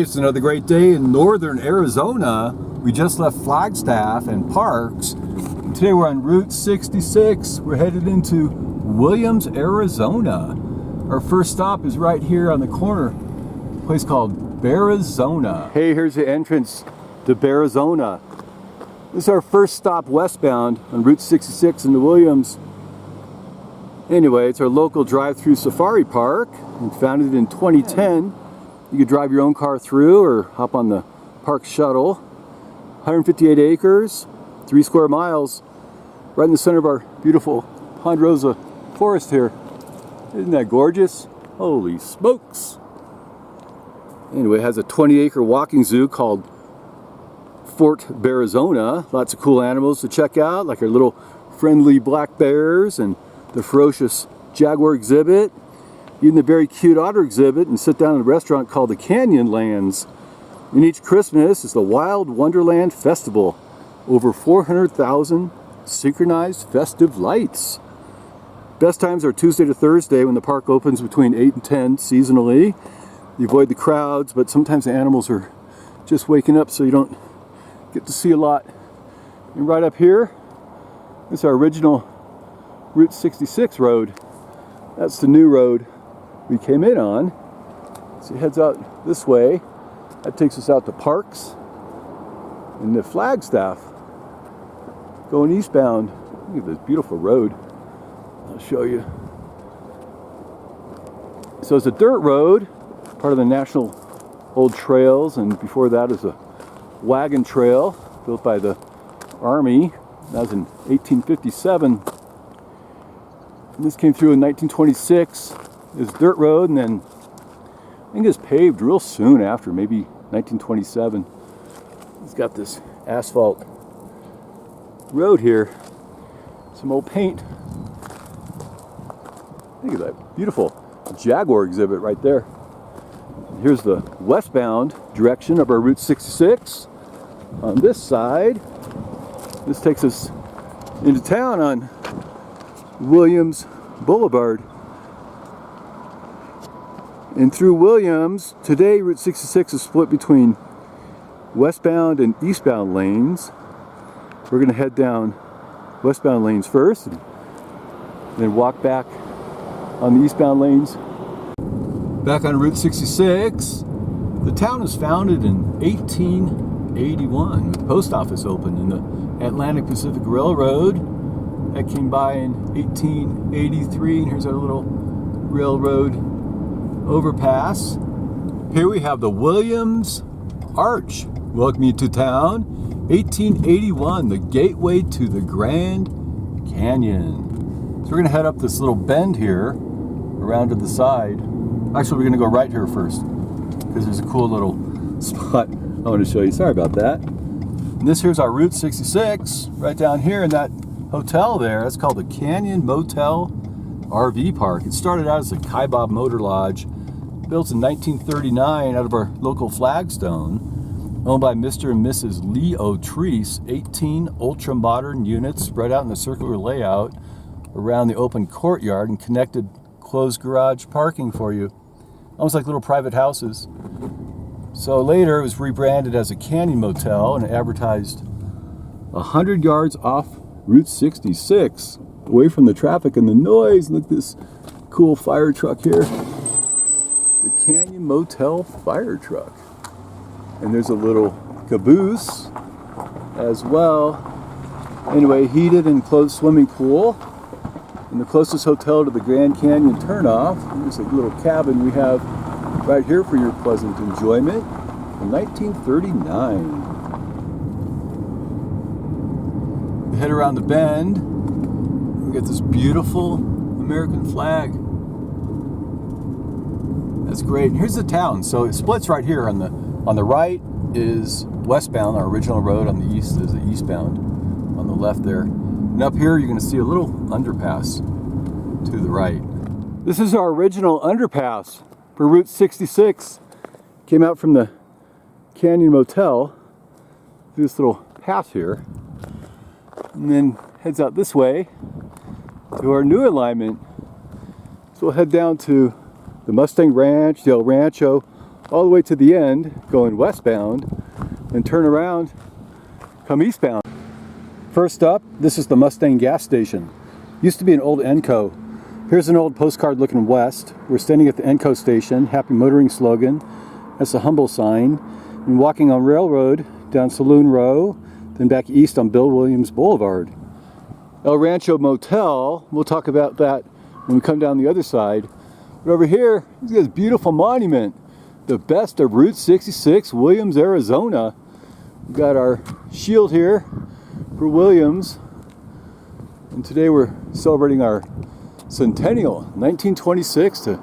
It's another great day in northern Arizona. We just left Flagstaff and Parks. And today we're on Route 66. We're headed into Williams, Arizona. Our first stop is right here on the corner, a place called Bearizona. Hey, here's the entrance to Bearizona. This is our first stop westbound on Route 66 into Williams. Anyway, it's our local drive-through safari park, and founded in 2010. You could drive your own car through or hop on the park shuttle. 158 acres, 3 square miles, right in the center of our beautiful Ponderosa forest here. Isn't that gorgeous? Holy smokes! Anyway, it has a 20-acre walking zoo called Fort Bearizona. Lots of cool animals to check out, like our little friendly black bears and the ferocious jaguar exhibit. Even the very cute otter exhibit, and sit down in a restaurant called the Canyonlands. And each Christmas is the Wild Wonderland Festival. Over 400,000 synchronized festive lights. Best times are Tuesday to Thursday when the park opens between 8 and 10 seasonally. You avoid the crowds, but sometimes the animals are just waking up, so you don't get to see a lot. And right up here is our original Route 66 road. That's the new road we came in on. So it heads out this way. That takes us out to Parks and the Flagstaff. Going eastbound. Look at this beautiful road. I'll show you. So it's a dirt road, part of the National Old Trails, and before that is a wagon trail built by the Army. That was in 1857. And this came through in 1926. It was dirt road, and then I think it was paved real soon after, maybe 1927. It's got this asphalt road here. Some old paint. Look at that beautiful jaguar exhibit right there. Here's the westbound direction of our Route 66. On this side, this takes us into town on Williams Boulevard. And through Williams, today Route 66 is split between westbound and eastbound lanes. We're going to head down westbound lanes first, and then walk back on the eastbound lanes. Back on Route 66, the town was founded in 1881. The post office opened, in the Atlantic Pacific Railroad that came by in 1883, and here's our little railroad overpass. Here we have the Williams Arch. Welcome you to town. 1881, the gateway to the Grand Canyon. So we're going to head up this little bend here, around to the side. Actually, we're going to go right here first, because there's a cool little spot I want to show you. Sorry about that. And this here's our Route 66, right down here in that hotel there. That's called the Canyon Motel RV Park. It started out as a Kaibob Motor Lodge, built in 1939 out of our local flagstone, owned by Mr. and Mrs. Leo Treese. 18 ultra-modern units spread out in a circular layout around the open courtyard, and connected closed garage parking for you, almost like little private houses. So later it was rebranded as a Canyon Motel and advertised 100 yards off Route 66, away from the traffic and the noise. Look at this cool fire truck here. The Canyon Motel fire truck. And there's a little caboose as well. Anyway, heated and closed swimming pool. And the closest hotel to the Grand Canyon turnoff. There's a little cabin we have right here for your pleasant enjoyment from 1939. We head around the bend. We got this beautiful American flag. That's great. And here's the town. So it splits right here. On the right is westbound, our original road. On the east is the eastbound. On the left there. And up here you're going to see a little underpass to the right. This is our original underpass for Route 66. Came out from the Canyon Motel through this little path here, and then heads out this way to our new alignment. So we'll head down to the Mustang Ranch, the El Rancho, all the way to the end, going westbound, and turn around, come eastbound. First up, this is the Mustang gas station. Used to be an old Enco. Here's an old postcard looking west. We're standing at the Enco station, happy motoring slogan. That's a humble sign. And walking on Railroad, down Saloon Row, then back east on Bill Williams Boulevard. El Rancho Motel, we'll talk about that when we come down the other side. But over here, you see this beautiful monument, the best of Route 66, Williams, Arizona. We've got our shield here for Williams. And today we're celebrating our centennial, 1926 to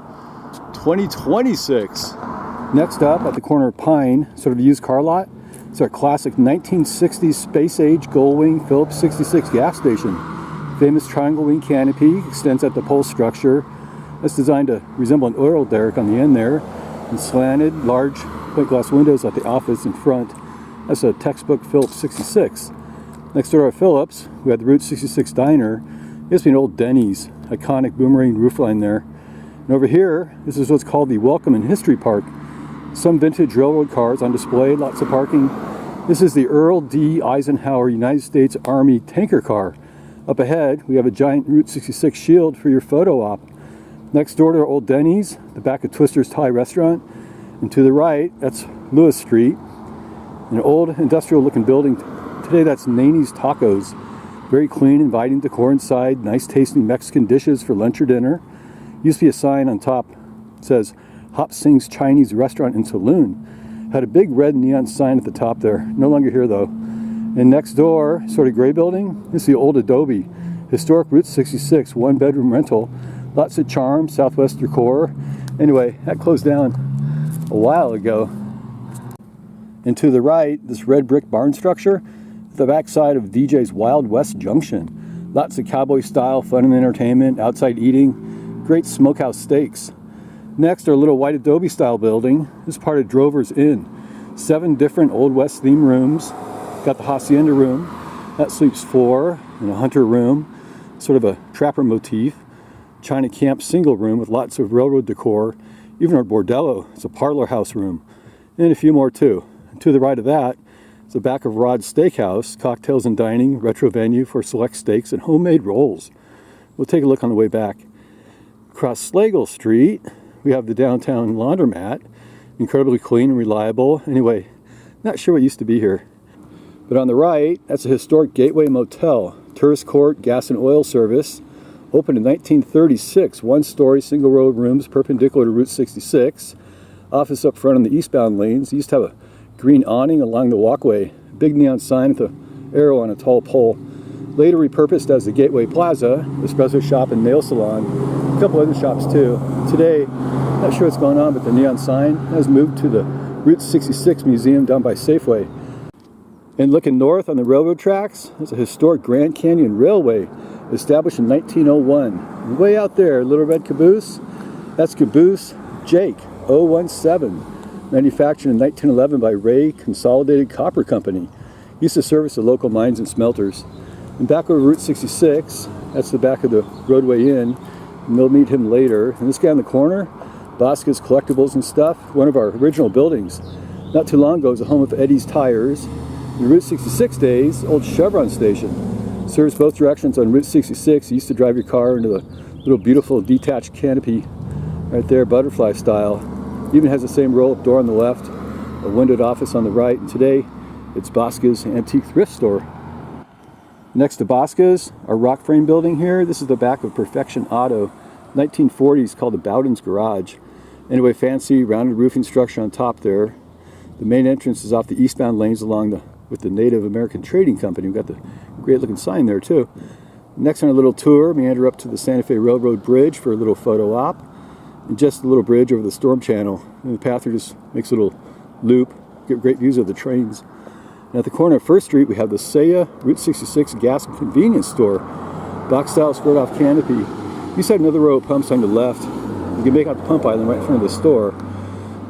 2026. Next up, at the corner of Pine, sort of a used car lot, it's our classic 1960s space-age Goldwing Phillips 66 gas station. Famous triangle wing canopy extends at the pole structure. That's designed to resemble an oil derrick on the end there, and slanted, large plate glass windows at the office in front. That's a textbook Phillips 66. Next door to Phillips, we have the Route 66 Diner. It used to be an old Denny's, iconic boomerang roofline there. And over here, this is what's called the Welcome and History Park. Some vintage railroad cars on display, lots of parking. This is the Earl D. Eisenhower United States Army tanker car. Up ahead, we have a giant Route 66 shield for your photo op. Next door to our old Denny's, the back of Twister's Thai restaurant. And to the right, that's Lewis Street. An old industrial looking building. Today that's Naney's Tacos. Very clean, inviting decor inside. Nice tasting Mexican dishes for lunch or dinner. Used to be a sign on top that says Hop Sing's Chinese Restaurant and Saloon. Had a big red neon sign at the top there. No longer here though. And next door, sort of gray building, this is the old Adobe. Historic Route 66, one bedroom rental. Lots of charm, Southwest decor. Anyway, that closed down a while ago. And to the right, this red brick barn structure, the backside of DJ's Wild West Junction. Lots of cowboy style fun and entertainment, outside eating, great smokehouse steaks. Next, our little white Adobe style building. This is part of Drover's Inn. 7 different Old West themed rooms. Got the Hacienda room. That sleeps 4. And a hunter room. Sort of a trapper motif. China camp single room with lots of railroad decor. Even our bordello. It's a parlor house room. And a few more too. And to the right of that, it's the back of Rod's Steakhouse. Cocktails and dining. Retro venue for select steaks and homemade rolls. We'll take a look on the way back. Across Slagle Street, we have the downtown laundromat, incredibly clean and reliable. Anyway, not sure what used to be here. But on the right, that's a historic Gateway Motel, tourist court, gas and oil service. Opened in 1936, 1-story single row rooms perpendicular to Route 66. Office up front on the eastbound lanes. Used to have a green awning along the walkway, big neon sign with an arrow on a tall pole. Later repurposed as the Gateway Plaza, espresso shop and nail salon. A couple other shops too. Today, not sure what's going on, but the neon sign has moved to the Route 66 Museum down by Safeway. And looking north on the railroad tracks, there's a historic Grand Canyon Railway, established in 1901. And way out there, little red caboose, that's Caboose Jake 017, manufactured in 1911 by Ray Consolidated Copper Company. Used to service the local mines and smelters. And back over Route 66, that's the back of the Roadway Inn. And we'll meet him later. And this guy in the corner, Bosca's Collectibles and Stuff, one of our original buildings. Not too long ago, it was the home of Eddie's Tires. In the Route 66 days, old Chevron station. Serves both directions on Route 66. You used to drive your car into the little beautiful detached canopy right there, butterfly style. Even has the same roll-up door on the left, a windowed office on the right. And today, it's Bosca's Antique Thrift Store. Next to Bosca's, our rock frame building here, this is the back of Perfection Auto, 1940s, called the Bowden's Garage. Anyway, fancy rounded roofing structure on top there. The main entrance is off the eastbound lanes along with the Native American Trading Company. We've got the great looking sign there too. Next on a little tour, meander up to the Santa Fe Railroad Bridge for a little photo op. And just a little bridge over the storm channel. And the path here just makes a little loop. Get great views of the trains. And at the corner of First Street, we have the Saya Route 66 Gas and Convenience Store. Box-style squared-off canopy. You have another row of pumps on the left. You can make out the pump island right in front of the store.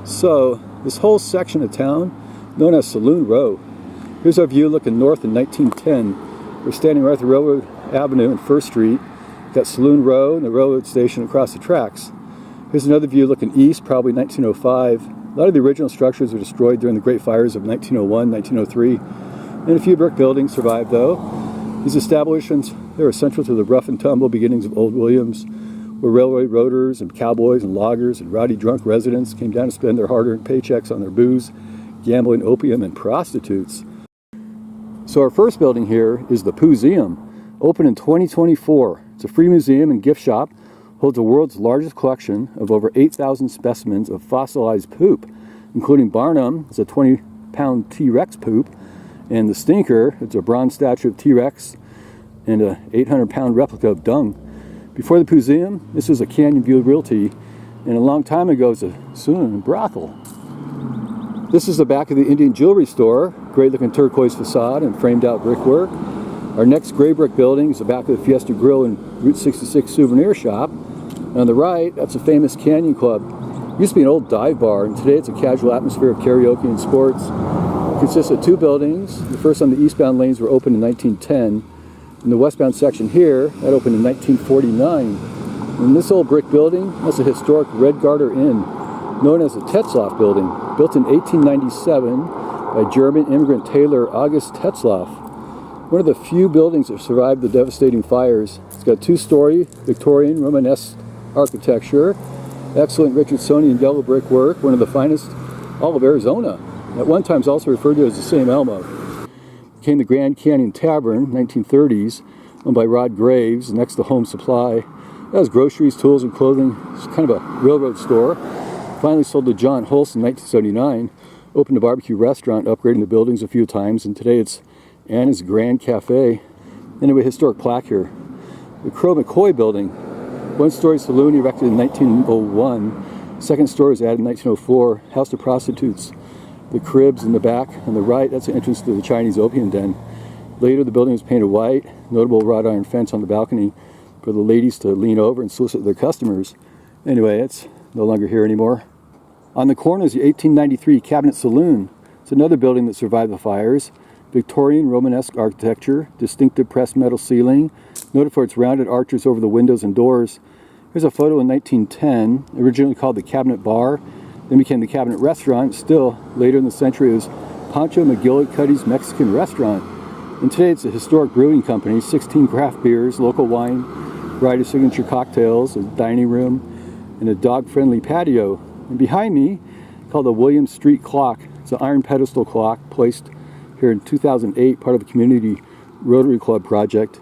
So, this whole section of town, known as Saloon Row. Here's our view looking north in 1910. We're standing right at the Railroad Avenue and First Street. Got Saloon Row and the railroad station across the tracks. Here's another view looking east, probably 1905. A lot of the original structures were destroyed during the Great Fires of 1901, 1903, and a few brick buildings survived though. These establishments, they were central to the rough and tumble beginnings of Old Williams, where railway roaders and cowboys and loggers and rowdy drunk residents came down to spend their hard-earned paychecks on their booze, gambling, opium, and prostitutes. So our first building here is the Pooseum, opened in 2024. It's a free museum and gift shop, holds the world's largest collection of over 8,000 specimens of fossilized poop, including Barnum, it's a 20-pound T-Rex poop, and the Stinker, it's a bronze statue of T-Rex, and a 800-pound replica of dung. Before the Pooseum, this was a Canyon View Realty, and a long time ago it was a saloon and brothel. This is the back of the Indian jewelry store, great looking turquoise facade and framed out brickwork. Our next gray brick building is the back of the Fiesta Grill and Route 66 souvenir shop. And on the right, that's a famous Canyon Club. It used to be an old dive bar, and today it's a casual atmosphere of karaoke and sports. It consists of two buildings. The first on the eastbound lanes were opened in 1910. And the westbound section here, that opened in 1949. And this old brick building, that's a historic Red Garter Inn, known as the Tetzlaff Building, built in 1897 by German immigrant tailor August Tetzlaff. One of the few buildings that survived the devastating fires. It's got two-story Victorian Romanesque architecture, excellent Richardsonian yellow brick work, one of the finest all of Arizona. At one time, it's also referred to as the same Elmo. Became the Grand Canyon Tavern, 1930s, owned by Rod Graves, next to Home Supply. It has groceries, tools, and clothing. It's kind of a railroad store. Finally sold to John Hulse in 1979. Opened a barbecue restaurant, upgrading the buildings a few times, and today it's Anna's Grand Cafe. Anyway, historic plaque here. The Crow McCoy Building, one-story saloon erected in 1901. Second story was added in 1904. House of prostitutes. The cribs in the back on the right, that's the entrance to the Chinese opium den. Later, the building was painted white. Notable wrought iron fence on the balcony for the ladies to lean over and solicit their customers. Anyway, it's no longer here anymore. On the corner is the 1893 Cabinet Saloon. It's another building that survived the fires. Victorian Romanesque architecture, distinctive pressed metal ceiling, noted for its rounded arches over the windows and doors. Here's a photo in 1910, originally called the Cabinet Bar, then became the Cabinet Restaurant. Still, later in the century, it was Pancho McGillicuddy's Mexican Restaurant. And today it's a historic brewing company, 16 craft beers, local wine, variety of signature cocktails, a dining room, and a dog-friendly patio. And behind me, called the William Street Clock. It's an iron pedestal clock placed here in 2008, part of the Community Rotary Club project.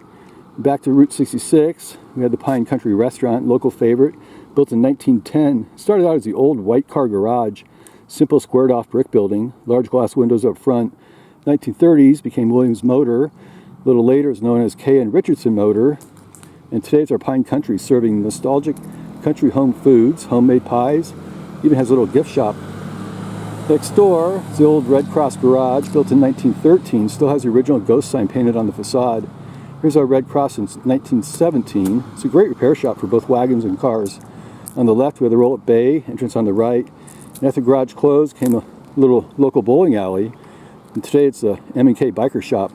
Back to Route 66, we had the Pine Country Restaurant, local favorite, built in 1910. It started out as the old white car garage, simple squared off brick building, large glass windows up front. 1930s became Williams Motor. A little later it's known as K.N. Richardson Motor. And today it's our Pine Country, serving nostalgic country home foods, homemade pies, even has a little gift shop. Next door is the old Red Cross garage, built in 1913, still has the original ghost sign painted on the facade. Here's our Red Cross since 1917. It's a great repair shop for both wagons and cars. On the left we have the roll-up bay, entrance on the right. And after the garage closed came a little local bowling alley. And today it's a M&K biker shop.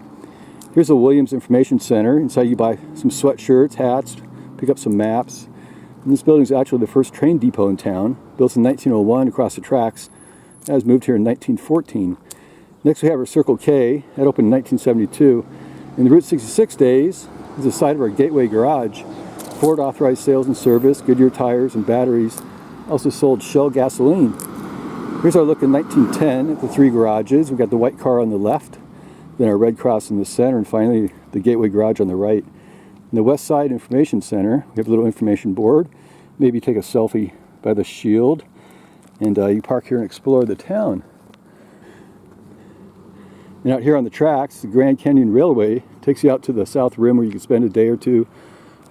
Here's the Williams Information Center. Inside you buy some sweatshirts, hats, pick up some maps. And this building is actually the first train depot in town, built in 1901 across the tracks. That was moved here in 1914. Next we have our Circle K, that opened in 1972. In the Route 66 days, is the site of our Gateway Garage. Ford authorized sales and service, Goodyear tires and batteries. Also sold Shell gasoline. Here's our look in 1910 at the three garages. We've got the white car on the left, then our Red Cross in the center, and finally the Gateway Garage on the right. In the West Side Information Center, we have a little information board. Maybe take a selfie by the shield. And you park here and explore the town. And out here on the tracks, the Grand Canyon Railway takes you out to the South Rim where you can spend a day or two,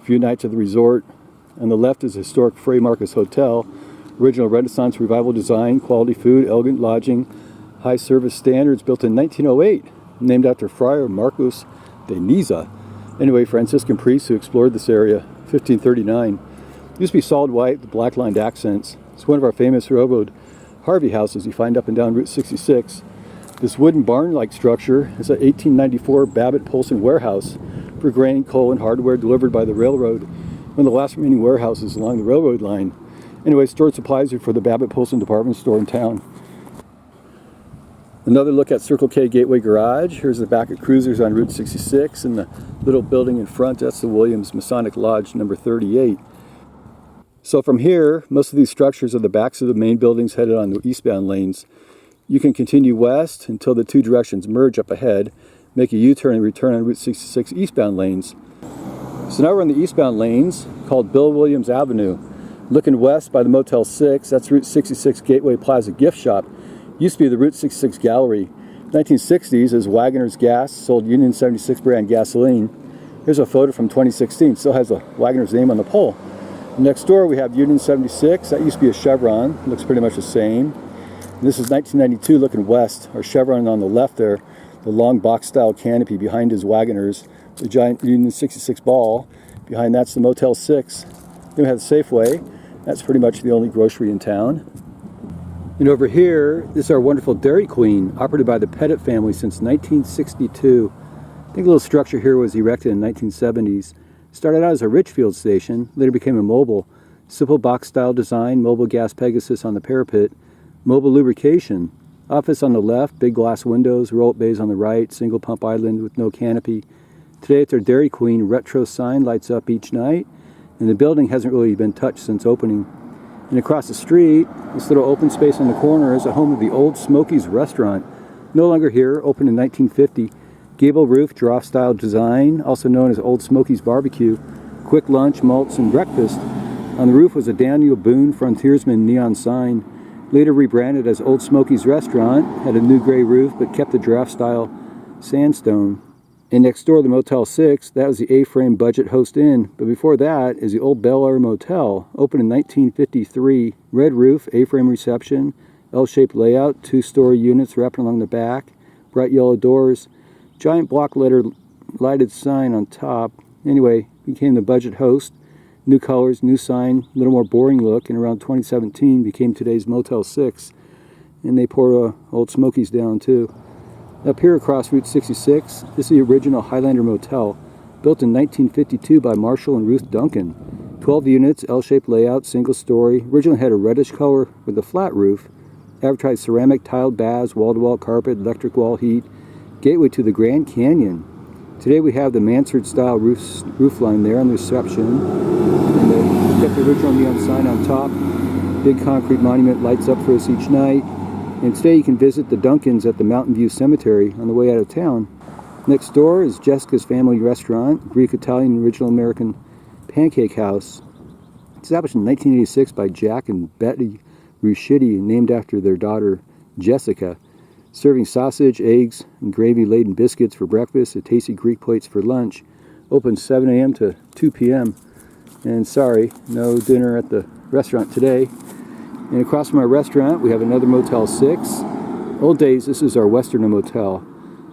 a few nights at the resort. On the left is the historic Fray Marcos Hotel, original Renaissance Revival design, quality food, elegant lodging, high service standards, built in 1908, named after Friar Marcos de Niza. Anyway, Franciscan priests who explored this area, 1539. It used to be solid white with black lined accents. It's one of our famous railroad Harvey houses you find up and down Route 66. This wooden barn-like structure is an 1894 Babbitt Polson warehouse for grain, coal, and hardware delivered by the railroad, one of the last remaining warehouses along the railroad line. Anyway, stored supplies are for the Babbitt Polson department store in town. Another look at Circle K Gateway Garage. Here's the back of Cruisers on Route 66, and the little building in front, that's the Williams Masonic Lodge number 38. So from here, most of these structures are the backs of the main buildings headed on the eastbound lanes. You can continue west until the two directions merge up ahead, make a U-turn and return on Route 66 eastbound lanes. So now we're on the eastbound lanes called Bill Williams Avenue. Looking west by the Motel 6, that's Route 66 Gateway Plaza Gift Shop. Used to be the Route 66 Gallery. 1960s, as Wagner's Gas sold Union 76 brand gasoline. Here's a photo from 2016, still has a Wagner's name on the pole. Next door we have Union 76, that used to be a Chevron, looks pretty much the same. And this is 1992 looking west, our Chevron on the left there, the long box style canopy behind is Wagner's, the giant Union 66 ball. Behind that's the Motel 6. Then we have the Safeway, that's pretty much the only grocery in town. And over here, this is our wonderful Dairy Queen, operated by the Pettit family since 1962. I think a little structure here was erected in the 1970s. Started out as a Richfield station, later became a mobile. Simple box style design, mobile gas Pegasus on the parapet, mobile lubrication. Office on the left, big glass windows, roll-up bays on the right, single pump island with no canopy. Today it's our Dairy Queen retro sign, lights up each night, and the building hasn't really been touched since opening. And across the street, this little open space on the corner is the home of the Old Smoky's restaurant. No longer here, opened in 1950. Gable roof, draft style design, also known as Old Smoky's Barbecue. Quick lunch, malts, and breakfast. On the roof was a Daniel Boone Frontiersman neon sign. Later rebranded as Old Smoky's Restaurant, had a new gray roof but kept the draft style sandstone. And next door, the Motel 6, that was the A-frame Budget Host Inn. But before that is the Old Bel Air Motel, opened in 1953. Red roof, A-frame reception, L-shaped layout, two-story units wrapped along the back, bright yellow doors, giant block letter lighted sign on top. Anyway, became the Budget Host. New colors, new sign, a little more boring look, and around 2017 became today's Motel 6. And they pour Old Smoky's down too. Up here across Route 66, this is the original Highlander Motel, built in 1952 by Marshall and Ruth Duncan. 12 units, L-shaped layout, single story. Originally had a reddish color with a flat roof. Advertised ceramic tiled baths, wall-to-wall carpet, electric wall heat. Gateway to the Grand Canyon. Today we have the mansard style roof line there on the reception. And they kept the original neon sign on top. Big concrete monument lights up for us each night. And today you can visit the Duncans at the Mountain View Cemetery on the way out of town. Next door is Jessica's Family Restaurant, Greek, Italian, original American pancake house. Established in 1986 by Jack and Betty Ruscitti, named after their daughter Jessica. Serving sausage, eggs, and gravy-laden biscuits for breakfast, and tasty Greek plates for lunch. Open 7 a.m. to 2 p.m. And sorry, no dinner at the restaurant today. And across from our restaurant, we have another Motel 6. Old days, this is our Western Motel.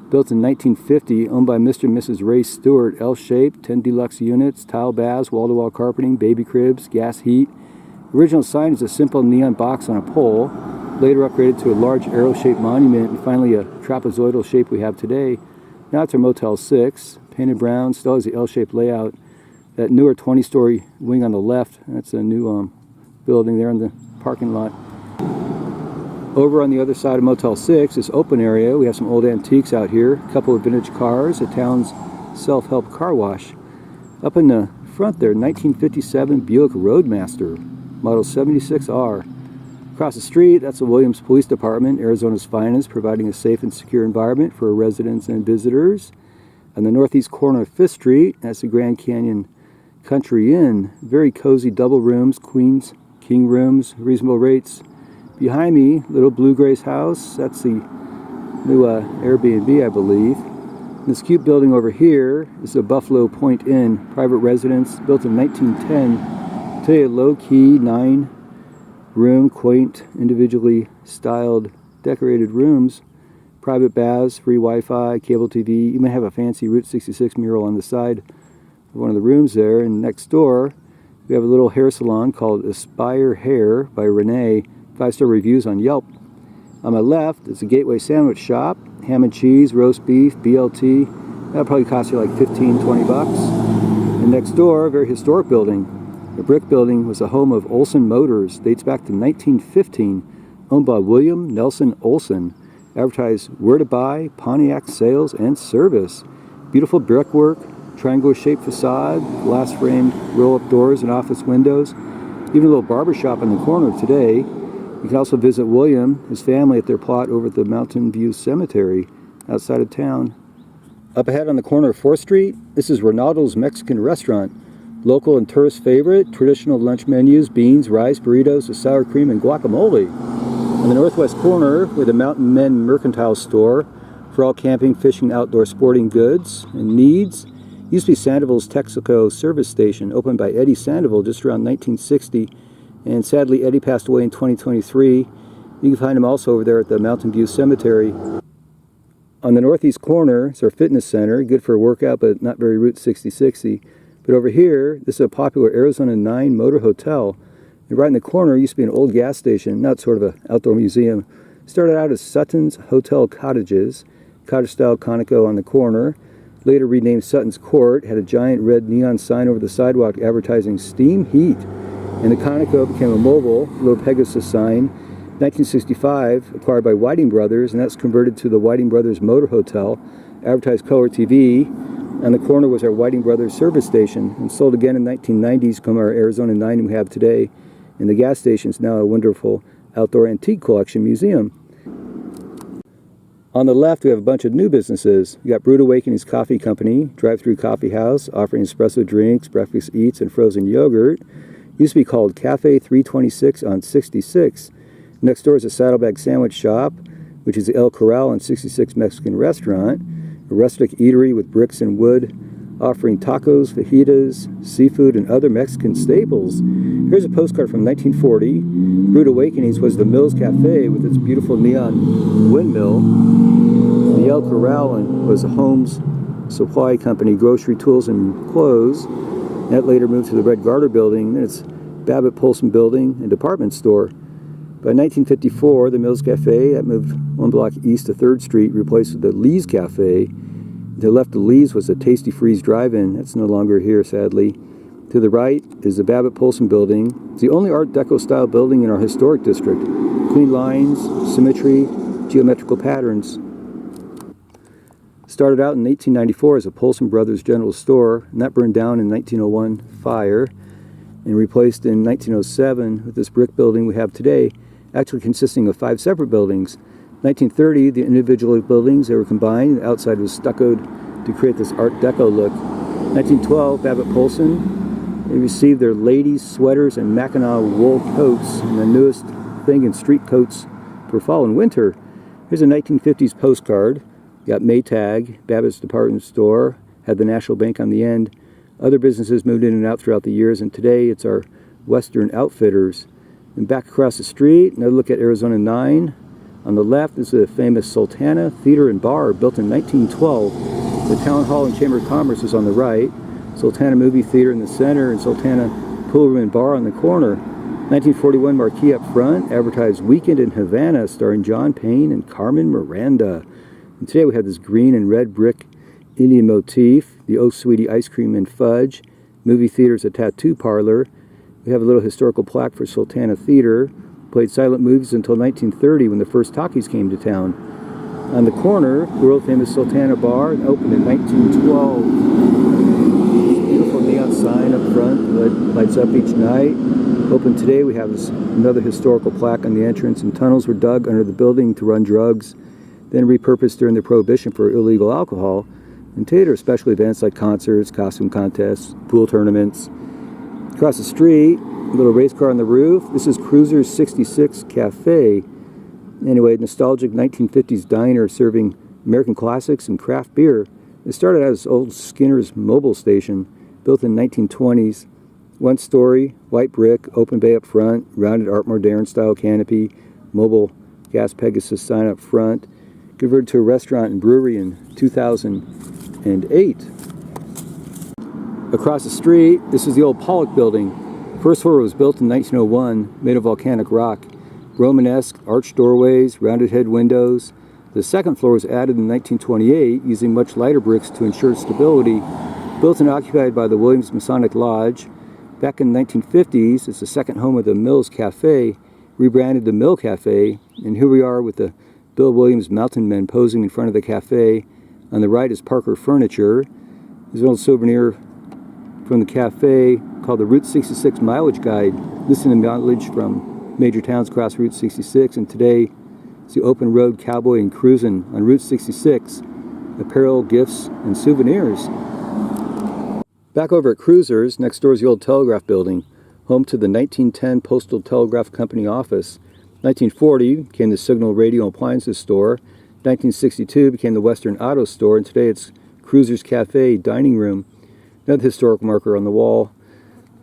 Built in 1950, owned by Mr. and Mrs. Ray Stewart, L-shaped, 10 deluxe units, tile baths, wall-to-wall carpeting, baby cribs, gas heat. Original sign is a simple neon box on a pole, later upgraded to a large arrow-shaped monument, and finally a trapezoidal shape we have today. Now it's our Motel 6, painted brown, still has the L-shaped layout. That newer 20-story wing on the left, that's a new building there in the parking lot. Over on the other side of Motel 6, this open area, we have some old antiques out here, a couple of vintage cars, a town's self-help car wash. Up in the front there, 1957 Buick Roadmaster, model 76R. Across the street, that's the Williams Police Department, Arizona's finest, providing a safe and secure environment for residents and visitors. On the northeast corner of 5th Street, that's the Grand Canyon Country Inn. Very cozy double rooms, queens, king rooms, reasonable rates. Behind me, little Blue Grace house. That's the new Airbnb, I believe. This cute building over here is the Buffalo Point Inn, private residence, built in 1910. Today, a low-key 9-room, quaint, individually styled, decorated rooms. Private baths, free Wi-Fi, cable TV. You may have a fancy Route 66 mural on the side of one of the rooms there. And next door, we have a little hair salon called Aspire Hair by Renee. 5-star reviews on Yelp. On my left is a Gateway sandwich shop. Ham and cheese, roast beef, BLT. That'll probably cost you like 15, 20 bucks. And next door, a very historic building. The brick building was the home of Olson Motors. Dates back to 1915. Owned by William Nelson Olson. advertise where to buy, Pontiac sales and service. Beautiful brickwork, triangular-shaped facade, glass-framed roll-up doors and office windows. Even a little barber shop in the corner today. You can also visit William, his family, at their plot over at the Mountain View Cemetery outside of town. Up ahead on the corner of 4th Street, this is Ronaldo's Mexican Restaurant. Local and tourist favorite, traditional lunch menus, beans, rice, burritos, sour cream, and guacamole. On the northwest corner, with the Mountain Men Mercantile Store for all camping, fishing, outdoor sporting goods and needs. Used to be Sandoval's Texaco service station, opened by Eddie Sandoval just around 1960, and sadly Eddie passed away in 2023. You can find him also over there at the Mountain View Cemetery. On the northeast corner is our fitness center, good for a workout but not very Route 6060. But over here, this is a popular Arizona 9 motor hotel. And right in the corner used to be an old gas station, not sort of an outdoor museum. Started out as Sutton's Hotel Cottages, cottage-style Conoco on the corner. Later renamed Sutton's Court, had a giant red neon sign over the sidewalk advertising steam heat. And the Conoco became a mobile, little Pegasus sign. 1965, acquired by Whiting Brothers, and that's converted to the Whiting Brothers Motor Hotel, advertised color TV. On the corner was our Whiting Brothers service station, and sold again in 1990s, come our Arizona 9 we have today. And the gas station is now a wonderful outdoor antique collection museum. On the left, we have a bunch of new businesses. We got Brewed Awakenings Coffee Company, drive-through coffee house, offering espresso drinks, breakfast eats, and frozen yogurt. Used to be called Cafe 326 on 66. Next door is a Saddlebag Sandwich Shop, which is the El Corral on 66 Mexican Restaurant. A rustic eatery with bricks and wood, offering tacos, fajitas, seafood, and other Mexican staples. Here's a postcard from 1940. Brewed Awakenings was the Mills Cafe with its beautiful neon windmill. The El Corral was a Holmes Supply Company, grocery, tools, and clothes. That later moved to the Red Garter Building. Then it's Babbitt Polson Building and department store. By 1954, the Mills Cafe, that moved one block east to 3rd Street, replaced with the Lee's Cafe. To the left of Lee's was the Tasty Freeze Drive-In. That's no longer here, sadly. To the right is the Babbitt Polson Building. It's the only Art Deco style building in our historic district. Clean lines, symmetry, geometrical patterns. Started out in 1894 as a Polson Brothers General Store, and that burned down in 1901 fire, and replaced in 1907 with this brick building we have today, actually consisting of 5 separate buildings. 1930, the individual buildings, they were combined. The outside was stuccoed to create this Art Deco look. 1912, Babbitt Polson, they received their ladies' sweaters and Mackinaw wool coats, and the newest thing in street coats for fall and winter. Here's a 1950s postcard. Got Maytag, Babbitt's department store, had the National Bank on the end. Other businesses moved in and out throughout the years, and today it's our Western Outfitters. And back across the street, another look at Arizona 9. On the left is the famous Sultana Theater and Bar, built in 1912. The Town Hall and Chamber of Commerce is on the right. Sultana Movie Theater in the center, and Sultana Pool Room and Bar on the corner. 1941 marquee up front, advertised Weekend in Havana, starring John Payne and Carmen Miranda. And today we have this green and red brick Indian motif, the Oh Sweetie Ice Cream and Fudge. Movie theater is a tattoo parlor. We have a little historical plaque for Sultana Theater. Played silent movies until 1930 when the first talkies came to town. On the corner, world famous Sultana Bar, opened in 1912. Beautiful neon sign up front that lights up each night. Open today, we have another historical plaque on the entrance, and tunnels were dug under the building to run drugs, then repurposed during the Prohibition for illegal alcohol. And today there are special events like concerts, costume contests, pool tournaments. Across the street, a little race car on the roof. This is Cruiser's 66 Cafe. Anyway, nostalgic 1950s diner serving American classics and craft beer. It started out as old Skinner's Mobile Station, built in 1920s. 1 story, white brick, open bay up front, rounded Art Moderne style canopy, mobile gas Pegasus sign up front. Converted to a restaurant and brewery in 2008. Across the street, this is the old Pollock building. First floor was built in 1901, made of volcanic rock. Romanesque arched doorways, rounded head windows. The second floor was added in 1928 using much lighter bricks to ensure stability. Built and occupied by the Williams Masonic Lodge. Back in the 1950s, it's the second home of the Mills Cafe, rebranded the Mill Cafe, and here we are with the Bill Williams mountain men posing in front of the cafe. On the right is Parker Furniture. There's an old souvenir from the cafe called the Route 66 Mileage Guide, listing the mileage from major towns across Route 66. And today it's the open road cowboy and cruising on Route 66, apparel, gifts, and souvenirs. Back over at Cruisers, next door is the old Telegraph Building, home to the 1910 Postal Telegraph Company office. 1940 became the Signal Radio and Appliances store. 1962 became the Western Auto Store, and today it's Cruisers Cafe Dining Room. Another historic marker on the wall.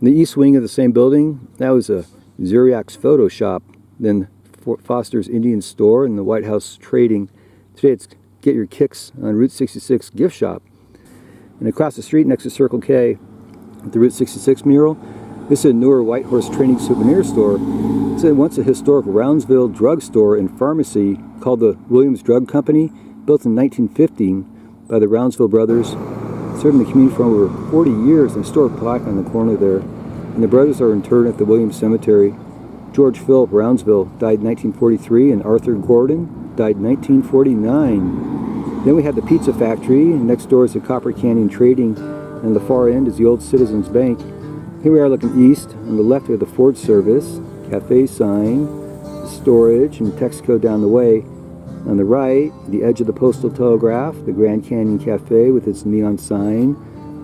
In the east wing of the same building, that was a Xerox photo shop, then Fort Foster's Indian Store and the White House Trading. Today it's Get Your Kicks on Route 66 gift shop. And across the street next to Circle K, at the Route 66 mural, this is a newer White Horse Training souvenir store. It's once a historic Roundsville drugstore and pharmacy called the Williams Drug Company, built in 1915 by the Roundsville brothers, serving the community for over 40 years. An historic plaque on the corner there. And the brothers are interred at the Williams Cemetery. George Philip Roundsville died in 1943, and Arthur Gordon died in 1949. Then we have the Pizza Factory, and next door is the Copper Canyon Trading, and the far end is the old Citizens Bank. Here we are looking east. On the left we have the Ford Service, cafe sign, the storage, and Texaco down the way. On the right, the edge of the Postal Telegraph, the Grand Canyon Cafe with its neon sign,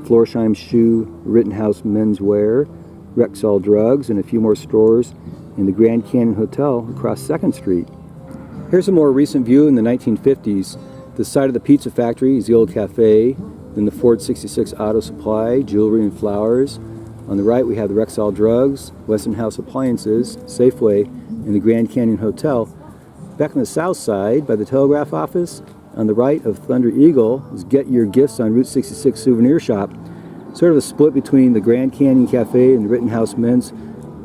Florsheim Shoe, Rittenhouse Menswear, Rexall Drugs, and a few more stores, and the Grand Canyon Hotel across 2nd Street. Here's a more recent view in the 1950s. The side of the Pizza Factory is the old cafe, then the Ford 66 Auto Supply, jewelry and flowers. On the right we have the Rexall Drugs, Westinghouse Appliances, Safeway, and the Grand Canyon Hotel. Back on the south side by the Telegraph office, on the right of Thunder Eagle, is Get Your Gifts on Route 66 souvenir shop. Sort of a split between the Grand Canyon Cafe and the Rittenhouse Men's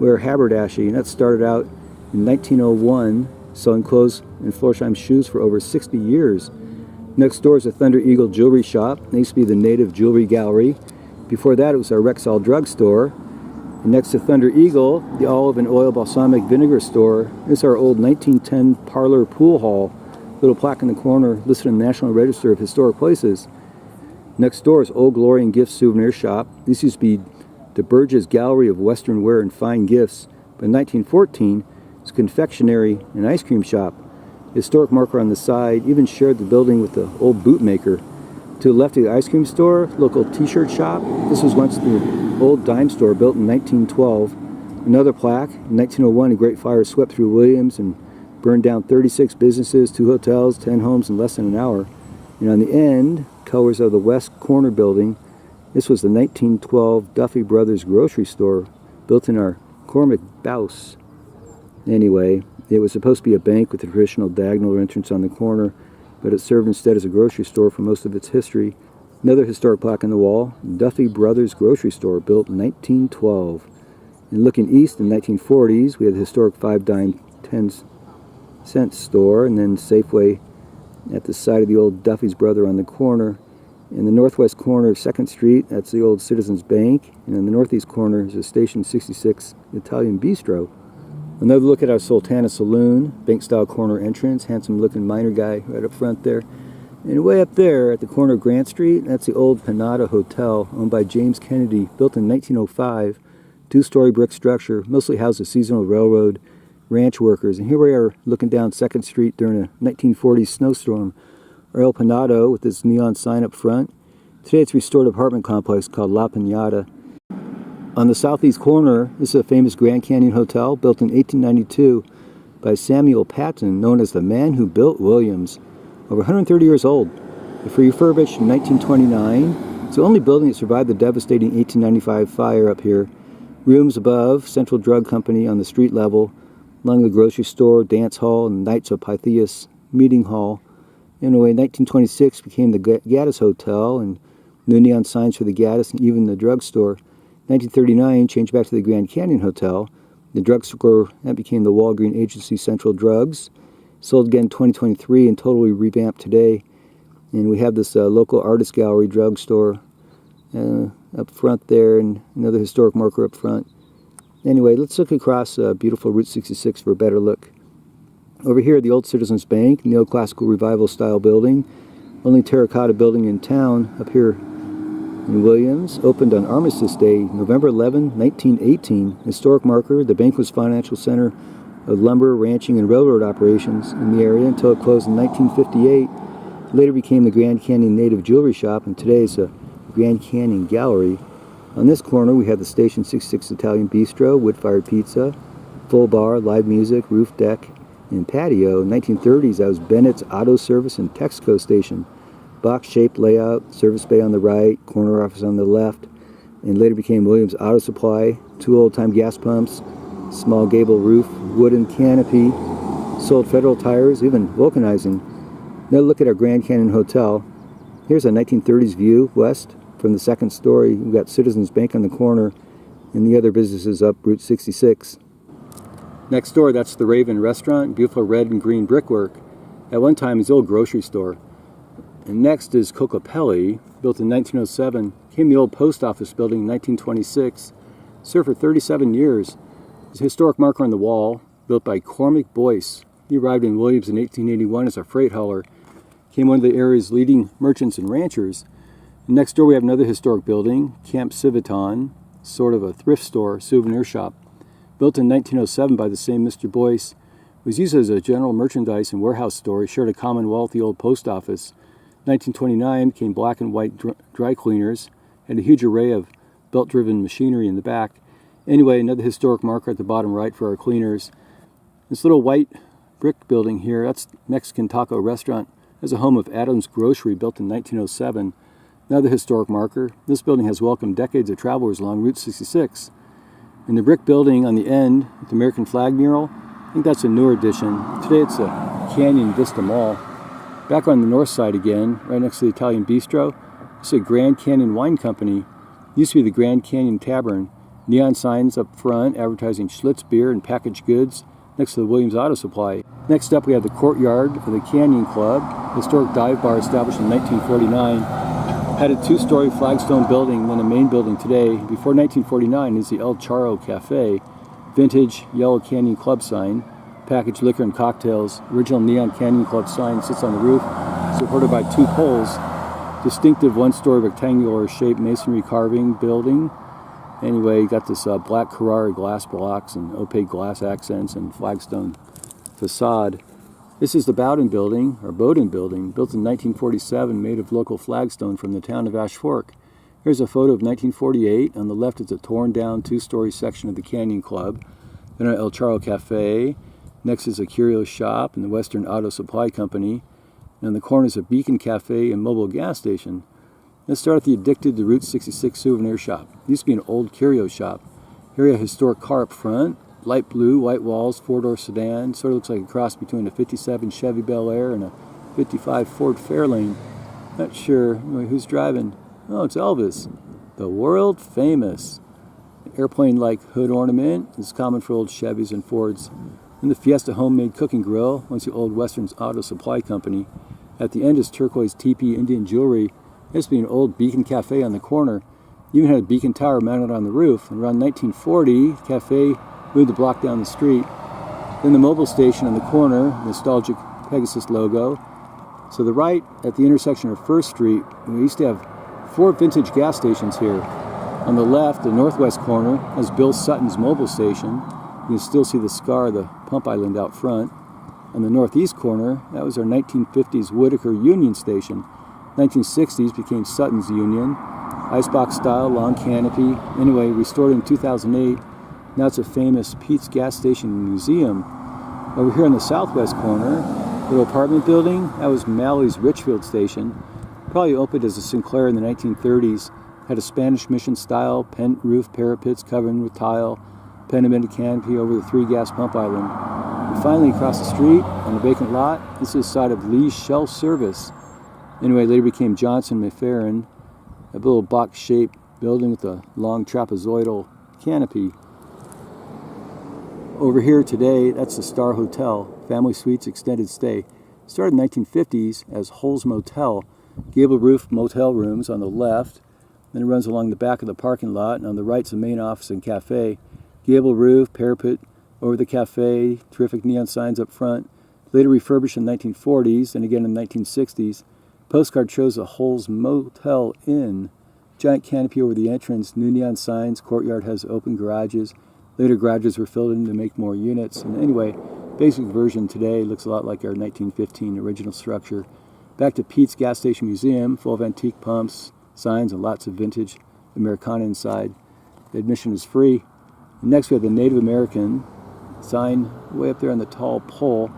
Wear Haberdashery, and that started out in 1901, selling clothes and Florsheim shoes for over 60 years. Next door is the Thunder Eagle Jewelry Shop. It used to be the Native Jewelry Gallery. Before that it was our Rexall Drug Store. And next to Thunder Eagle, the Olive and Oil Balsamic Vinegar Store. This is our old 1910 Parlor Pool Hall. Little plaque in the corner listed in the National Register of Historic Places. Next door is Old Glory and Gift Souvenir Shop. This used to be the Burgess Gallery of Western Wear and Fine Gifts. But in 1914, it's a confectionery and ice cream shop. The historic marker on the side even shared the building with the old bootmaker. To the left of the ice cream store, local t-shirt shop. This was once the old dime store built in 1912. Another plaque, in 1901 a great fire swept through Williams and burned down 36 businesses, 2 hotels, 10 homes in less than an hour. And on the end, colors of the West Corner building. This was the 1912 Duffy Brothers grocery store, built in our Cormac Bouse. Anyway, it was supposed to be a bank with a traditional diagonal entrance on the corner, but it served instead as a grocery store for most of its history. Another historic plaque on the wall, Duffy Brothers grocery store, built in 1912. And looking east in the 1940s, we had the historic 5-dime 10-cent store, and then Safeway at the side of the old Duffy's Brother on the corner. In the northwest corner of 2nd Street, that's the old Citizens Bank, and in the northeast corner is the Station 66 Italian Bistro. Another look at our Sultana Saloon, bank-style corner entrance, handsome-looking miner guy right up front there. And way up there at the corner of Grant Street, that's the old Panada Hotel, owned by James Kennedy, built in 1905. 2-story brick structure, mostly housed a seasonal railroad ranch workers. And here we are looking down 2nd Street during a 1940s snowstorm. Our El Panado with this neon sign up front. Today it's a restored apartment complex called La Piñata. On the southeast corner, this is a famous Grand Canyon Hotel built in 1892 by Samuel Patton, known as the man who built Williams. Over 130 years old. It was refurbished in 1929. It's the only building that survived the devastating 1895 fire up here. Rooms above, Central Drug Company on the street level, along the grocery store, dance hall, and Knights of Pythias meeting hall. Anyway, 1926 became the Gaddis Hotel, and new neon signs for the Gaddis and even the drugstore. 1939 changed back to the Grand Canyon Hotel. The drugstore, that became the Walgreen Agency Central Drugs. Sold again 2023 and totally revamped today. And we have this local artist gallery drugstore up front there, and another historic marker up front. Anyway, let's look across beautiful Route 66 for a better look. Over here, the old Citizens Bank, neoclassical revival style building. Only terracotta building in town up here in Williams. Opened on Armistice Day, November 11, 1918. Historic marker. The bank was financial center of lumber, ranching, and railroad operations in the area until it closed in 1958. It later became the Grand Canyon Native Jewelry Shop, and today is a Grand Canyon Gallery. On this corner, we have the Station 66 Italian Bistro, wood-fired pizza, full bar, live music, roof deck, and patio. In 1930s, that was Bennett's Auto Service and Texaco Station. Box-shaped layout, service bay on the right, corner office on the left, and later became Williams Auto Supply. 2 old-time gas pumps, small gable roof, wooden canopy, sold Federal tires, even vulcanizing. Now look at our Grand Canyon Hotel. Here's a 1930s view west from the second story. We've got Citizens Bank on the corner and the other businesses up Route 66. Next door, that's the Raven Restaurant, beautiful red and green brickwork. At one time, it's the old grocery store. And next is Cocopelli, built in 1907, came the old post office building in 1926, served for 37 years. There's a historic marker on the wall, built by Cormac Boyce. He arrived in Williams in 1881 as a freight hauler, became one of the area's leading merchants and ranchers. And next door we have another historic building, Camp Civitan, sort of a thrift store, souvenir shop. Built in 1907 by the same Mr. Boyce, was used as a general merchandise and warehouse store. He shared a common wall with the old post office. 1929 became black and white dry cleaners, had a huge array of belt-driven machinery in the back. Anyway, another historic marker at the bottom right for our cleaners. This little white brick building here, that's Mexican Taco Restaurant. That's a home of Adams Grocery, built in 1907. Another historic marker. This building has welcomed decades of travelers along Route 66. And the brick building on the end, with the American flag mural, I think that's a newer addition. Today it's a Canyon Vista Mall. Back on the north side again, right next to the Italian Bistro, it's a Grand Canyon Wine Company. It used to be the Grand Canyon Tavern. Neon signs up front advertising Schlitz beer and packaged goods next to the Williams Auto Supply. Next up we have the courtyard of the Canyon Club, historic dive bar established in 1949. Had a 2-story flagstone building, then a main building today. Before 1949 is the El Charro Cafe, vintage Yellow Canyon Club sign, packaged liquor and cocktails. Original Neon Canyon Club sign sits on the roof, supported by 2 poles. Distinctive 1-story rectangular shaped masonry carving building. Anyway, you got this black Carrara glass blocks and opaque glass accents and flagstone facade. This is the Bowden Building, or Bowden Building, built in 1947, made of local flagstone from the town of Ash Fork. Here's a photo of 1948. On the left is a torn down 2-story section of the Canyon Club. Then an El Charro Cafe. Next is a curio shop and the Western Auto Supply Company. And on the corner is a Beacon Cafe and mobile gas station. Let's start at the Addicted to Route 66 souvenir shop. It used to be an old curio shop. Here you have a historic car up front. Light blue, white walls, 4-door sedan. Sort of looks like a cross between a 57 Chevy Bel Air and a 55 Ford Fairlane. Not sure who's driving. Oh, it's Elvis. The world famous. Airplane-like hood ornament is common for old Chevys and Fords. And the Fiesta homemade cooking grill, once the old Western Auto Supply Company. At the end is turquoise teepee Indian jewelry. There used to be an old Beacon Cafe on the corner. Even had a Beacon Tower mounted on the roof. And around 1940, the cafe moved the block down the street. Then the mobile station on the corner, nostalgic Pegasus logo. So the right, at the intersection of First Street, we used to have 4 vintage gas stations here. On the left, the northwest corner, has Bill Sutton's mobile station. You can still see the scar of the pump island out front. On the northeast corner, that was our 1950s Whitaker Union Station. 1960s became Sutton's Union. Icebox style, long canopy. Anyway, restored in 2008. Now it's a famous Pete's gas station and museum. Over here in the southwest corner, little apartment building, that was Malloy's Richfield Station. Probably opened as a Sinclair in the 1930s. Had a Spanish Mission style, pent roof parapets covered with tile, pendimented canopy over the 3 gas pump island. And finally across the street on the vacant lot, this is the side of Lee's Shell Service. Anyway, later became Johnson McFerrin, a little box-shaped building with a long trapezoidal canopy. Over here today, that's the Star Hotel, Family Suites Extended Stay. Started in the 1950s as Hole's Motel, gable roof motel rooms on the left. Then it runs along the back of the parking lot, and on the right's the main office and cafe. Gable roof, parapet over the cafe, terrific neon signs up front. Later refurbished in the 1940s and again in the 1960s, postcard shows the Holes Motel Inn. Giant canopy over the entrance, new neon signs, courtyard has open garages. Later garages were filled in to make more units. And anyway, basic version today looks a lot like our 1915 original structure. Back to Pete's Gas Station Museum, full of antique pumps, signs, and lots of vintage Americana inside. Admission is free. And next we have the Native American sign way up there on the tall pole.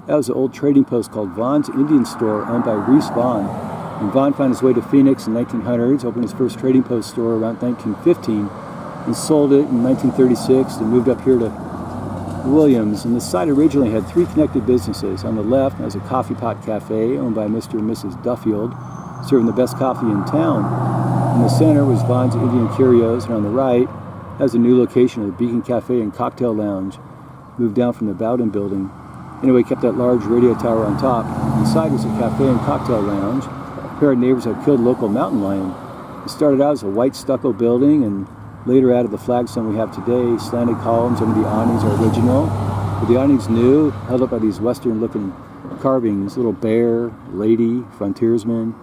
That was an old trading post called Vaughn's Indian Store, owned by Reese Vaughn. And Vaughn found his way to Phoenix in the 1900s, opened his first trading post store around 1915, and sold it in 1936 and moved up here to Williams. And the site originally had 3 connected businesses. On the left was a coffee pot cafe owned by Mr. and Mrs. Duffield, serving the best coffee in town. In the center was Vaughn's Indian Curios, and on the right has a new location of the Beacon Cafe and Cocktail Lounge, moved down from the Bowden building. Anyway, kept that large radio tower on top. Inside was a cafe and cocktail lounge. A pair of neighbors had killed a local mountain lion. It started out as a white stucco building and later added the flagstone we have today. Slanted columns under the awnings are original, but the awnings new, held up by these western-looking carvings: little bear, lady, frontiersman,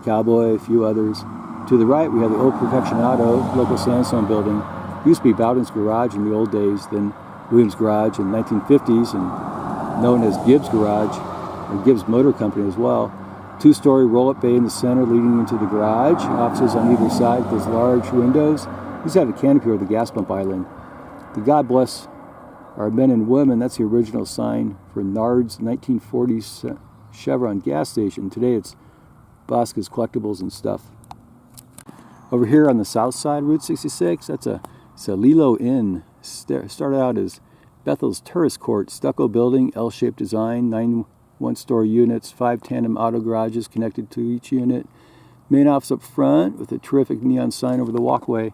cowboy, a few others. To the right, we have the old Perfection Auto, local sandstone building. It used to be Bowden's Garage in the old days, then Williams Garage in the 1950s, and known as Gibbs Garage, or Gibbs Motor Company as well. 2-story roll-up bay in the center leading into the garage. Offices on either side with those large windows. These have a canopy over the gas pump island. The God Bless Our Men and Women, that's the original sign for Nard's 1940s Chevron gas station. Today it's Bosca's Collectibles and stuff. Over here on the south side, Route 66, that's a Lilo Inn. Started out as Bethel's Tourist Court, stucco building, L-shaped design, 9 one-story units, 5 tandem auto garages connected to each unit. Main office up front with a terrific neon sign over the walkway.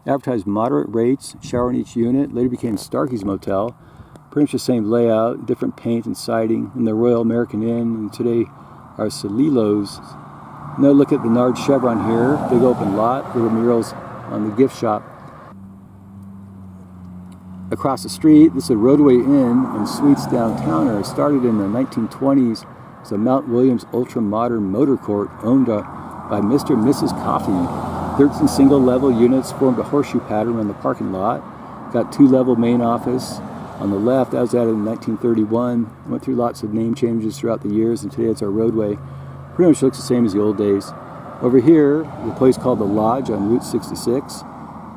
Advertised moderate rates, shower in each unit. Later became Starkey's Motel. Pretty much the same layout, different paint and siding. And the Royal American Inn, and today are Celilo's. Now look at the Nard Chevron here. Big open lot, little murals on the gift shop. Across the street, this is a Roadway Inn and Suites downtown. It started in the 1920s as a Mount Williams ultra-modern motor court owned by Mr. and Mrs. Coffey. 13 single-level units formed a horseshoe pattern on the parking lot. Got 2-level main office on the left. That was added in 1931. Went through lots of name changes throughout the years, and today it's our Roadway. Pretty much looks the same as the old days. Over here, the place called The Lodge on Route 66.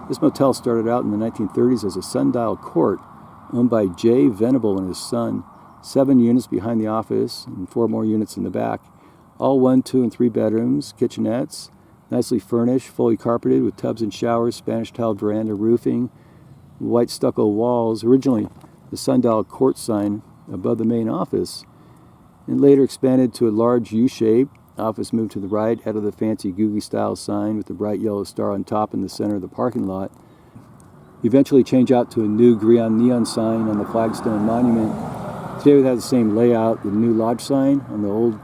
This motel started out in the 1930s as a sundial court owned by Jay Venable and his son. 7 units behind the office and 4 more units in the back. All 1, 2, and 3 bedrooms, kitchenettes, nicely furnished, fully carpeted with tubs and showers, Spanish tile veranda roofing, white stucco walls. Originally the sundial court sign above the main office, and later expanded to a large U-shape. Office moved to the right, added the fancy Googie style sign with the bright yellow star on top in the center of the parking lot. Eventually changed out to a new green neon sign on the flagstone monument. Today we have the same layout, the new lodge sign on the old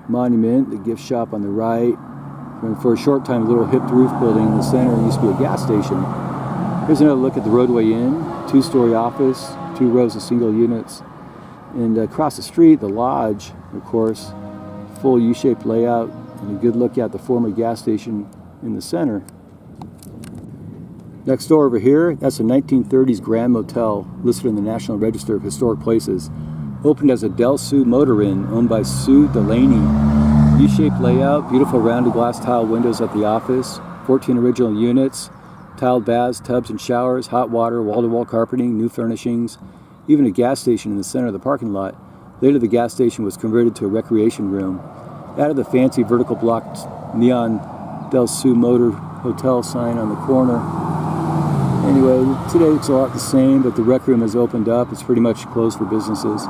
monument, the gift shop on the right, and for a short time a little hipped roof building in the center used to be a gas station. Here's another look at the Roadway Inn, 2-story office, 2 rows of single units. And across the street, the Lodge, of course, full U-shaped layout and a good look at the former gas station in the center. Next door over here, that's a 1930s Grand Motel listed in the National Register of Historic Places. Opened as a Del Sue Motor Inn owned by Sue Delaney. U-shaped layout, beautiful rounded glass tile windows at the office, 14 original units, tiled baths, tubs and showers, hot water, wall-to-wall carpeting, new furnishings, even a gas station in the center of the parking lot. Later the gas station was converted to a recreation room. Added the fancy vertical blocked neon Del Sue Motor Hotel sign on the corner. Anyway, today it's a lot the same, but the rec room has opened up. It's pretty much closed for businesses.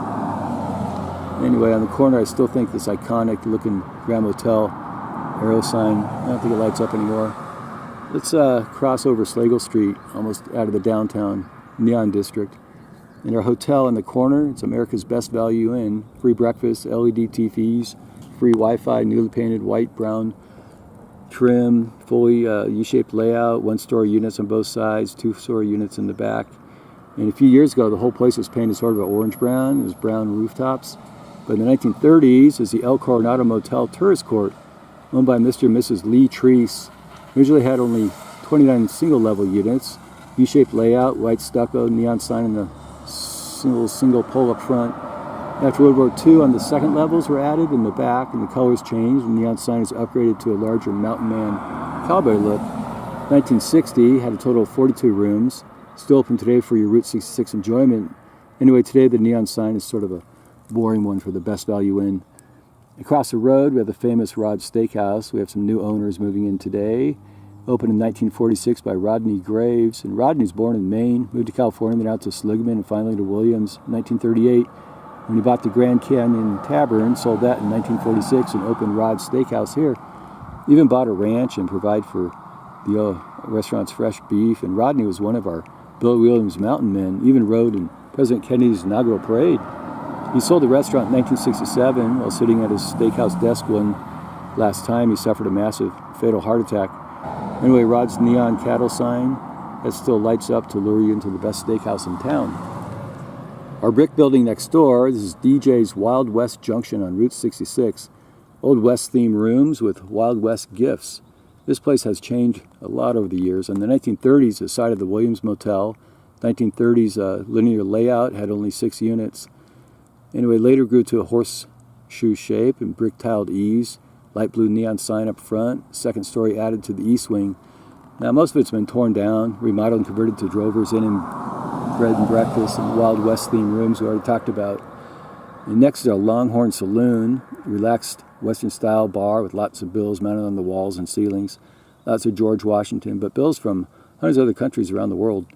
Anyway, on the corner I still think this iconic looking Grand Motel arrow sign, I don't think it lights up anymore. Let's cross over Slagle Street, almost out of the downtown neon district. In our hotel in the corner, it's America's Best Value Inn. Free breakfast, LED TVs, free Wi-Fi, newly painted white, brown trim, fully U-shaped layout, 1-story units on both sides, 2-story units in the back. And a few years ago, the whole place was painted sort of an orange-brown. It was brown rooftops. But in the 1930s is the El Coronado Motel Tourist Court, owned by Mr. and Mrs. Lee Treese. Originally had only 29 single-level units, U-shaped layout, white stucco, neon sign in the single pole up front. After World War II, on the second levels were added in the back, and the colors changed, and the neon sign is upgraded to a larger mountain man cowboy look. 1960 had a total of 42 rooms, still open today for your Route 66 enjoyment. Anyway, today the neon sign is sort of a boring one for the Best Value Inn. Across the road, we have the famous Rod's Steakhouse. We have some new owners moving in today. Opened in 1946 by Rodney Graves. And Rodney was born in Maine, moved to California, then out to Seligman, and finally to Williams in 1938. When he bought the Grand Canyon Tavern, sold that in 1946, and opened Rod's Steakhouse here. Even bought a ranch and provided for the restaurant's fresh beef. And Rodney was one of our Bill Williams mountain men, even rode in President Kennedy's inaugural parade. He sold the restaurant in 1967 while sitting at his steakhouse desk one last time. He suffered a massive fatal heart attack. Anyway, Rod's neon cattle sign that still lights up to lure you into the best steakhouse in town. Our brick building next door, this is DJ's Wild West Junction on Route 66. Old West themed rooms with Wild West gifts. This place has changed a lot over the years. In the 1930s, the site of the Williams Motel. 1930s linear layout, had only 6 units. Anyway, later grew to a horseshoe shape and brick-tiled eaves. Light blue neon sign up front. Second story added to the east wing. Now, most of it's been torn down, remodeled and converted to Drovers Inn and bread and breakfast and Wild West themed rooms we already talked about. And next is our Longhorn Saloon, relaxed Western style bar with lots of bills mounted on the walls and ceilings. Lots of George Washington, but bills from hundreds of other countries around the world.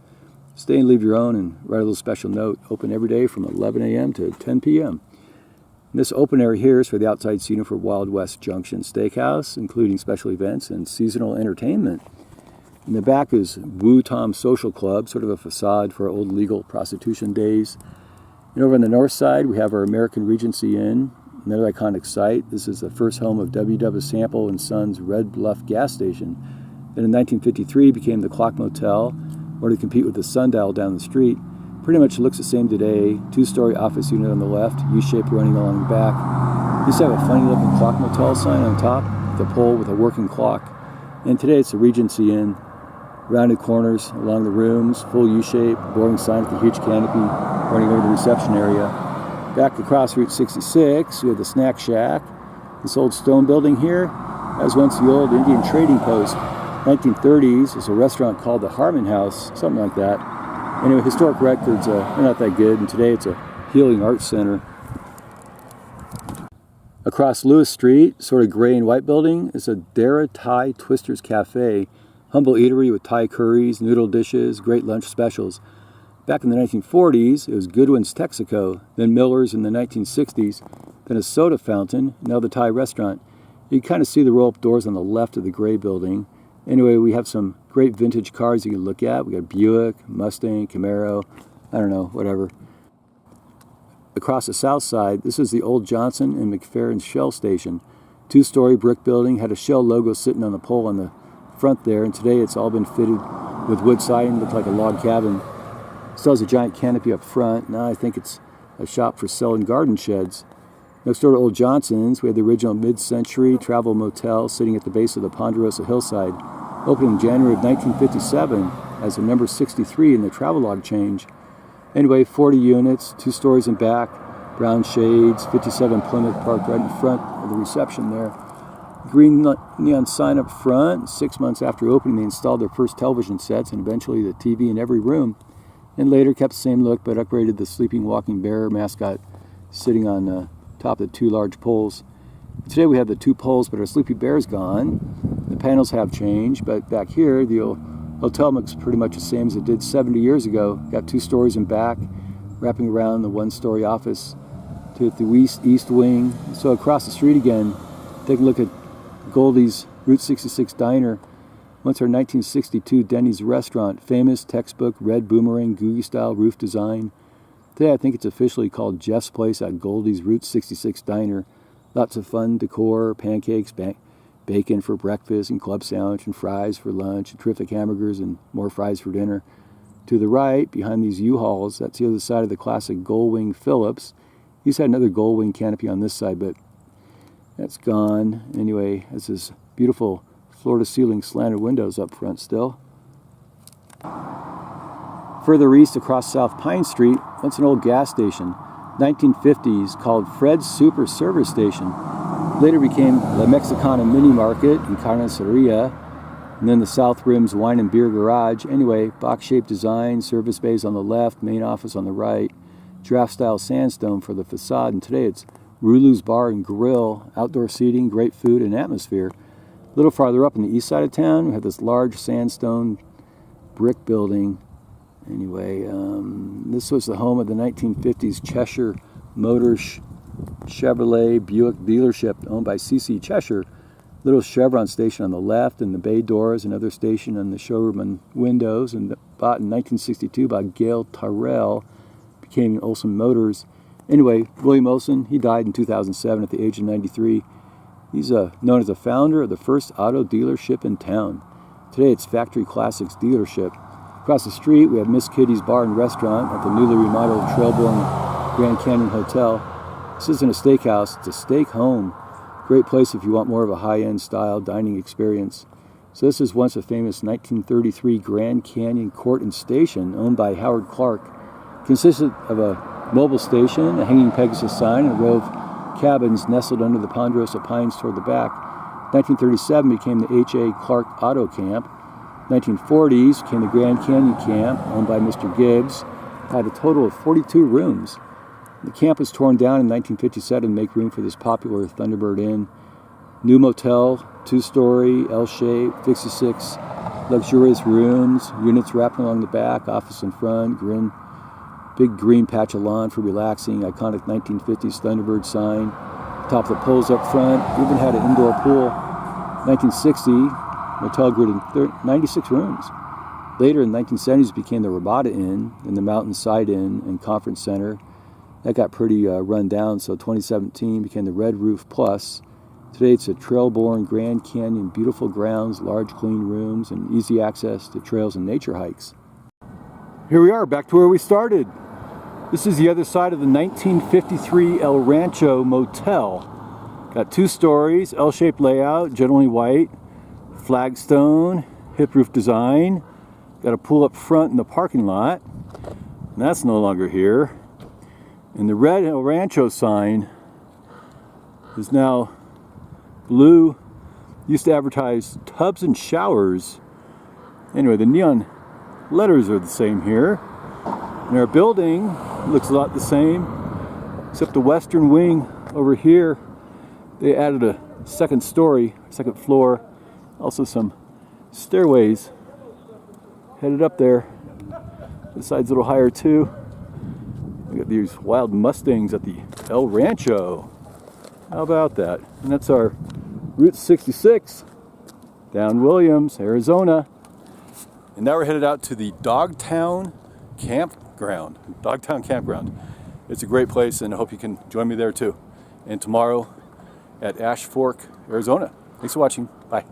Stay and leave your own and write a little special note. Open every day from 11 a.m. to 10 p.m. And this open area here is for the outside seating for Wild West Junction Steakhouse, including special events and seasonal entertainment. In the back is Woo Tom Social Club, sort of a facade for old legal prostitution days. And over on the north side, we have our American Regency Inn, another iconic site. This is the first home of W.W. Sample and Sons Red Bluff gas station. Then in 1953 became the Clock Motel, or to compete with the Sundial down the street. Pretty much looks the same today. 2-story office unit on the left, U-shape running along the back. Used to have a funny looking Clock Motel sign on top, with a pole with a working clock. And today it's the Regency Inn. Rounded corners along the rooms, full U-shape, boring sign with a huge canopy running over the reception area. Back across Route 66, we have the Snack Shack. This old stone building here, as once the old Indian trading post. 1930s, is a restaurant called the Harmon House, something like that. Anyway, historic records are not that good, and today it's a healing arts center. Across Lewis Street, sort of gray and white building, is a Dara Thai Twisters Cafe. Humble eatery with Thai curries, noodle dishes, great lunch specials. Back in the 1940s, it was Goodwin's Texaco, then Miller's in the 1960s, then a soda fountain, now the Thai restaurant. You can kind of see the roll-up doors on the left of the gray building. Anyway, we have some great vintage cars you can look at. We got Buick, Mustang, Camaro, I don't know, whatever. Across the south side, this is the old Johnson and McFerrin Shell Station. 2-story brick building, had a Shell logo sitting on the pole on the front there, and today it's all been fitted with wood siding, looked like a log cabin. Still has a giant canopy up front. Now I think it's a shop for selling garden sheds. Next door to Old Johnson's, we have the original mid-century travel motel sitting at the base of the Ponderosa hillside. Opened in January of 1957 as a number 63 in the Travelodge change. Anyway, 40 units, 2 stories in back, brown shades, 57 Plymouth parked right in front of the reception there. Green neon sign up front. 6 months after opening, they installed their first television sets and eventually the TV in every room. And later kept the same look, but upgraded the sleeping walking bear mascot sitting on top of the 2 large poles. Today we have the 2 poles, but our sleepy bear's gone. The panels have changed, but back here, the old hotel looks pretty much the same as it did 70 years ago. Got 2 stories in back, wrapping around the 1-story office to the east wing. So across the street again, take a look at Goldie's Route 66 Diner. Once our 1962 Denny's restaurant, famous textbook red boomerang googie style roof design. Today I think it's officially called Jeff's Place at Goldie's Route 66 Diner. Lots of fun decor, pancakes, bacon for breakfast, and club sandwich, and fries for lunch, and terrific hamburgers, and more fries for dinner. To the right, behind these U-Hauls, that's the other side of the classic Gold Wing Phillips. He's had another gold wing canopy on this side, but that's gone. Anyway, this is beautiful floor-to-ceiling slanted windows up front still. Further east across South Pine Street, once an old gas station, 1950s, called Fred's Super Service Station. Later became La Mexicana Mini Market and Carniceria, and then the South Rim's Wine and Beer Garage. Anyway, box-shaped design, service bays on the left, main office on the right, draft-style sandstone for the facade, and today it's Rulu's Bar and Grill, outdoor seating, great food, and atmosphere. A little farther up on the east side of town, we have this large sandstone brick building. Anyway, this was the home of the 1950s Cheshire Motors Chevrolet Buick dealership owned by C.C. Cheshire. Little Chevron station on the left, and the bay doors, another station on the showroom and windows, and bought in 1962 by Gail Tyrrell, became Olson Motors. Anyway, William Olson, he died in 2007 at the age of 93. He's known as the founder of the first auto dealership in town. Today it's Factory Classics dealership. Across the street, we have Miss Kitty's Bar and Restaurant at the newly remodeled Trailborn Grand Canyon Hotel. This isn't a steakhouse, it's a steak home. Great place if you want more of a high-end style dining experience. So this is once a famous 1933 Grand Canyon Court and Station owned by Howard Clark. Consisted of a mobile station, a hanging Pegasus sign, and a row of cabins nestled under the ponderosa pines toward the back. 1937 became the H.A. Clark Auto Camp. 1940s became the Grand Canyon Camp, owned by Mr. Gibbs. Had a total of 42 rooms. The camp was torn down in 1957 to make room for this popular Thunderbird Inn. New motel, 2-story, L-shaped, 66 luxurious rooms, units wrapping along the back, office in front, big green patch of lawn for relaxing, iconic 1950s Thunderbird sign, top of the poles up front, even had an indoor pool. 1960, motel grew to 96 rooms. Later in the 1970s it became the Ramada Inn and the Mountainside Inn and Conference Center. That got pretty run down, so 2017 became the Red Roof Plus. Today it's a trail-borne Grand Canyon, beautiful grounds, large clean rooms, and easy access to trails and nature hikes. Here we are, back to where we started. This is the other side of the 1953 El Rancho Motel. Got 2 stories, L-shaped layout, generally white, flagstone, hip roof design. Got a pool up front in the parking lot, and that's no longer here. And the red El Rancho sign is now blue. Used to advertise tubs and showers. Anyway, the neon letters are the same here. And our building looks a lot the same, except the western wing over here, they added a second story, second floor, also some stairways headed up there. This side's a little higher too. We got these wild Mustangs at the El Rancho. How about that? And that's our Route 66 down Williams, Arizona. And now we're headed out to the Dogtown Campground. It's a great place, and I hope you can join me there too. And tomorrow at Ash Fork, Arizona. Thanks for watching. Bye.